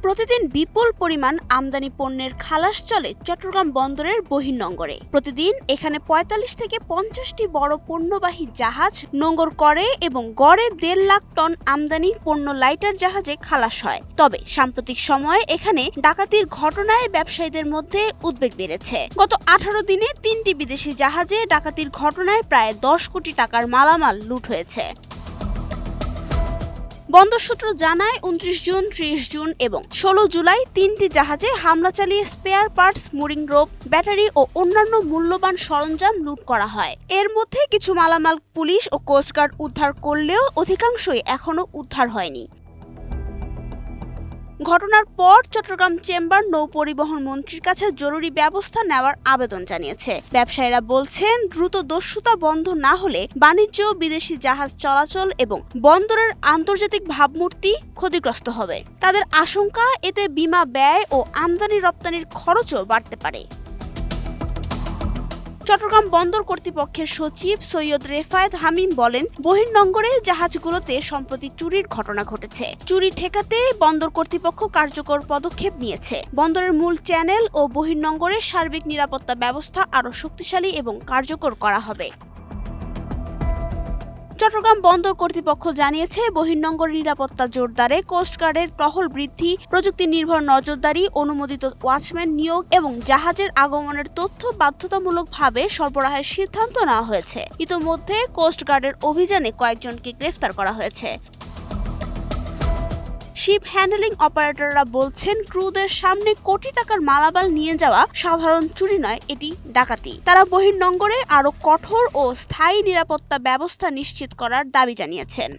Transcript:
প্রতিদিন বিপুল পরিমাণ আমদানি পণ্যের খালাস চলে চট্টগ্রাম বন্দরের বহির্নোঙরে। প্রতিদিন এখানে ৪৫ থেকে ৫০টি বড় পণ্যবাহী জাহাজ নোঙর করে এবং গড়ে ১.৫ লাখ টন আমদানি পণ্য লাইটার জাহাজে খালাস হয়। তবে সাম্প্রতিক সময়ে এখানে ডাকাতির ঘটনায় ব্যবসায়ীদের মধ্যে উদ্বেগ বেড়েছে। গত ১৮ দিনে ৩টি বিদেশি জাহাজে ডাকাতির ঘটনায় প্রায় ১০ কোটি টাকার মালামাল লুট হয়েছে। বন্দর সূত্র জানায় ২৯ জুন, ৩০ জুন এবং ১৬ জুলাই ৩টি জাহাজে হামলা চালিয়ে spare parts, mooring rope, battery ও অন্যান্য মূল্যবান সরঞ্জাম লুট করা হয়। এর মধ্যে কিছু মালামাল পুলিশ ও কোস্টগার্ড উদ্ধার করলেও অধিকাংশই এখনো উদ্ধার হয়নি। ঘটনার পর চট্টগ্রাম চেম্বার নৌপরিবহন মন্ত্রীর কাছে জরুরি ব্যবস্থা নেওয়ার আবেদন জানিয়েছে। ব্যবসায়ীরা বলছেন, দ্রুত দস্যুতা বন্ধ না হলে বাণিজ্য, বিদেশি জাহাজ চলাচল এবং বন্দরের আন্তর্জাতিক ভাবমূর্তি ক্ষতিগ্রস্ত হবে। তাদের আশঙ্কা, এতে বীমা ব্যয় ও আমদানি রপ্তানির খরচও বাড়তে পারে। চট্টগ্রাম বন্দর কর্তৃপক্ষের সচিব সৈয়দ রেফায়েত হামিম বলেন, বহির্নোঙরে জাহাজগুলোতে সম্প্রতি চুরির ঘটনা ঘটেছে। চুরি ঠেকাতে বন্দর কর্তৃপক্ষ কার্যকর পদক্ষেপ নিয়েছে। বন্দরের মূল চ্যানেল ও বহির্নোঙরে সার্বিক নিরাপত্তা ব্যবস্থা আরও শক্তিশালী এবং কার্যকর করা হবে। চট্টগ্রাম বন্দর কর্তৃপক্ষ জানিয়েছে, বহির্নোঙর নিরাপত্তা জোরদারে কোস্টগার্ডের টহল বৃদ্ধি, প্রযুক্তি নির্ভর নজরদারি, অনুমোদিত ওয়াচম্যান নিয়োগ এবং জাহাজের আগমনের তথ্য বাধ্যতামূলকভাবে সরবরাহের সিদ্ধান্ত নেওয়া হয়েছে। ইতোমধ্যে কোস্টগার্ডের অভিযানে কয়েকজনকে গ্রেফতার করা হয়েছে। শিপ হ্যান্ডলিং অপারেটররা বলছেন, ক্রুদের সামনে কোটি টাকার মালামাল নিয়ে যাওয়া সাধারণ চুরি নয়, এটি ডাকাতি। তারা বহির্নোঙরে আরও কঠোর ও স্থায়ী নিরাপত্তা ব্যবস্থা নিশ্চিত করার দাবি জানিয়েছেন।